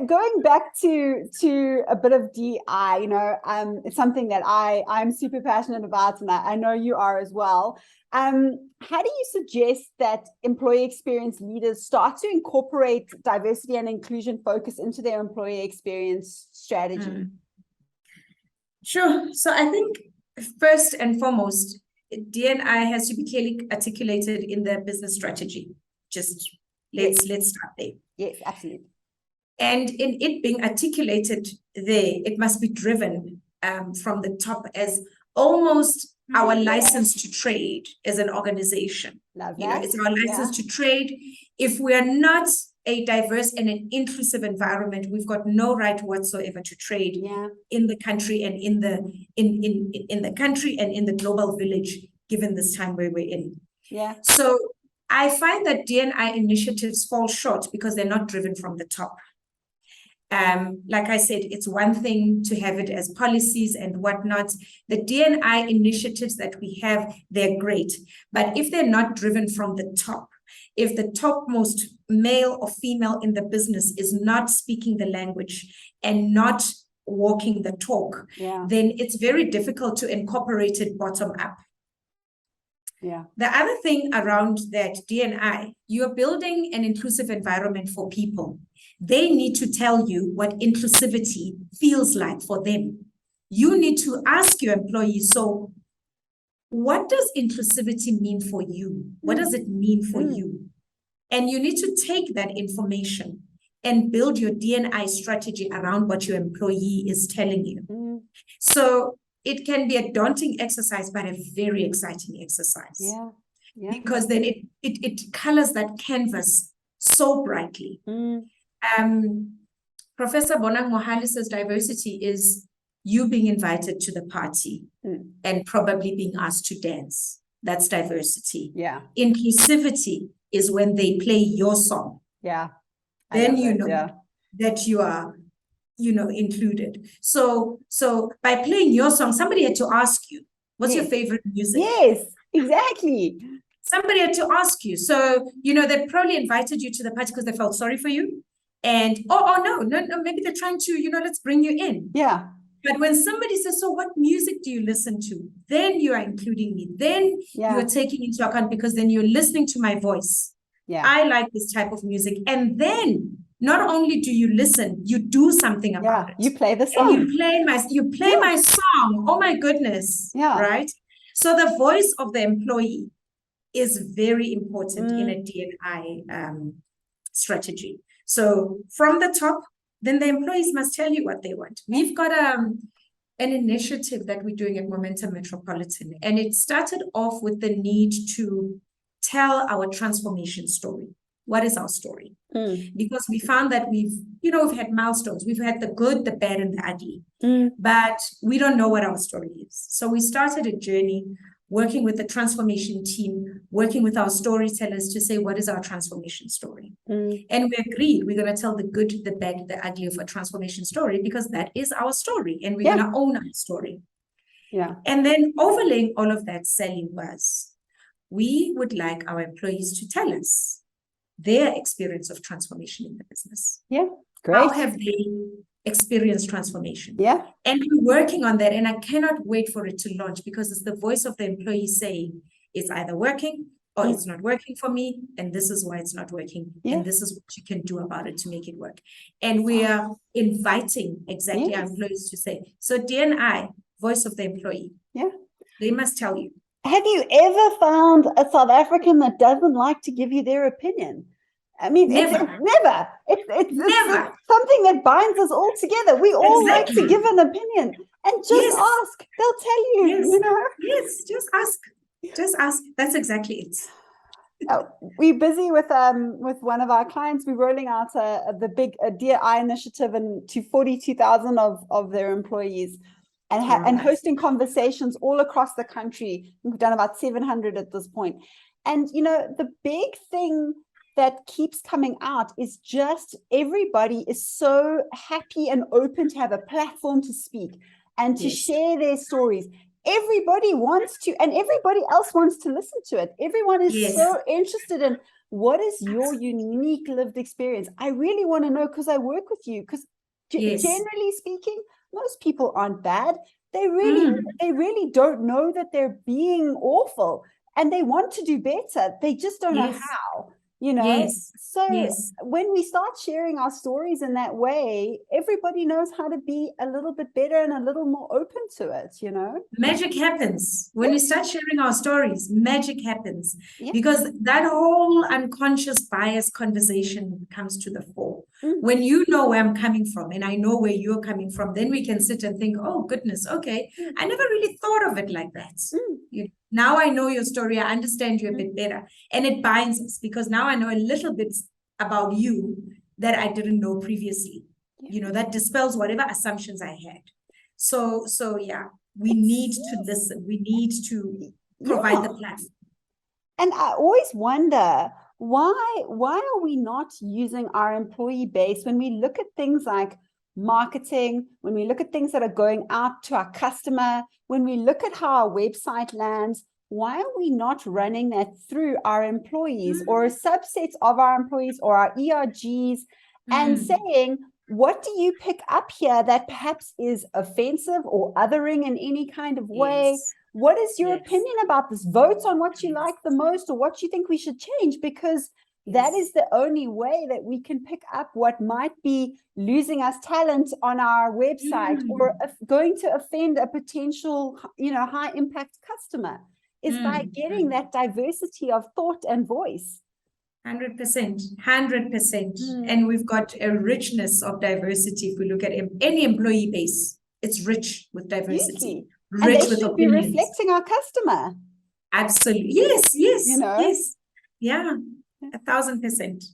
going back to a bit of DI, it's something that I'm super passionate about, and I know you are as well. How do you suggest that employee experience leaders start to incorporate diversity and inclusion focus into their employee experience strategy? Sure. So I think first and foremost, D&I has to be clearly articulated in the business strategy. Just let's start there. Yes, absolutely. And in it being articulated there, it must be driven from the top as almost our license to trade as an organization. Love that. It's our license to trade. If we are not a diverse and an inclusive environment, we've got no right whatsoever to trade in the country and in the country and in the global village, given this time where we're in. Yeah. So I find that D&I initiatives fall short because they're not driven from the top. Like I said, it's one thing to have it as policies and whatnot. The D&I initiatives that we have, they're great. But if they're not driven from the top, if the topmost male or female in the business is not speaking the language and not walking the talk, then it's very difficult to incorporate it bottom up. Yeah. The other thing around that D&I, you're building an inclusive environment for people. They need to tell you what inclusivity feels like for them. You need to ask your employees, so what does inclusivity mean for you? What does it mean for you? And you need to take that information and build your D&I strategy around what your employee is telling you. So it can be a daunting exercise, but a very exciting exercise. Yeah. Because then it colors that canvas so brightly. Professor Bonang Mohali says diversity is you being invited to the party and probably being asked to dance. That's diversity. Yeah. Inclusivity is when they play your song. Yeah. Then you know that you are, included. So by playing your song, somebody had to ask you, what's your favorite music? Yes, exactly. Somebody had to ask you. So, they probably invited you to the party because they felt sorry for you. And, no, maybe they're trying to, let's bring you in. Yeah. But when somebody says, so what music do you listen to? Then you are including me. Then you are taking into account because then you're listening to my voice. Yeah. I like this type of music. And then not only do you listen, you do something about it. You play the song. And you play my song. Oh my goodness. Yeah. Right? So the voice of the employee is very important in a D&I strategy. So from the top, then the employees must tell you what they want. We've got an initiative that we're doing at Momentum Metropolitan, and it started off with the need to tell our transformation story. What is our story? Because we found that we've had milestones. We've had the good, the bad, and the ugly, but we don't know what our story is. So we started a journey working with the transformation team, working with our storytellers to say, what is our transformation story? And we agreed we're going to tell the good, the bad, the ugly of a transformation story because that is our story and we're going to own our story. Yeah. And then overlaying all of that, Sally, was we would like our employees to tell us their experience of transformation in the business. Yeah, great. How have they experienced transformation? Yeah. And we're working on that, and I cannot wait for it to launch because it's the voice of the employee saying it's either working or it's not working for me, and this is why it's not working, and this is what you can do about it to make it work. And we are inviting our employees to say, so D&I, voice of the employee, they must tell you. Have you ever found a South African that doesn't like to give you their opinion? I mean, never. It's something that binds us all together. We all like to give an opinion and just ask. They'll tell you, Yes, just ask. Just ask. That's exactly it. We're busy with one of our clients. We're rolling out the big DI initiative to 42,000 of their employees. And hosting conversations all across the country. We've done about 700 at this point. And, the big thing that keeps coming out is just everybody is so happy and open to have a platform to speak and to share their stories. Everybody wants to, and everybody else wants to listen to it. Everyone is so interested in what is your unique lived experience? I really want to know, because I work with you, because Yes. generally speaking, most people aren't bad. They really don't know that they're being awful, and they want to do better. They just don't know how, Yes. So Yes. when we start sharing our stories in that way, everybody knows how to be a little bit better and a little more open to it, Magic happens when we start sharing our stories. Magic happens because Yeah. that whole unconscious bias conversation comes to the fore. Mm. When you know where I'm coming from and I know where you're coming from, then we can sit and think, oh, goodness, okay, I never really thought of it like that. Now I know your story. I understand you a bit better. And it binds us because now I know a little bit about you that I didn't know previously. That dispels whatever assumptions I had. So yeah, we need to listen. We need to provide the platform. And I always wonder, why are we not using our employee base when we look at things like marketing, when we look at things that are going out to our customer, when we look at how our website lands? Why are we not running that through our employees or subsets of our employees or our ERGs and saying, what do you pick up here that perhaps is offensive or othering in any kind of way? What is your opinion about this? Vote on what you like the most or what you think we should change, because that is the only way that we can pick up what might be losing us talent on our website or going to offend a potential, high impact customer, is by getting that diversity of thought and voice. 100%, 100%. And we've got a richness of diversity. If we look at any employee base, it's rich with diversity. And they should be reflecting our customer. Absolutely. Yes. Yeah, 1,000%.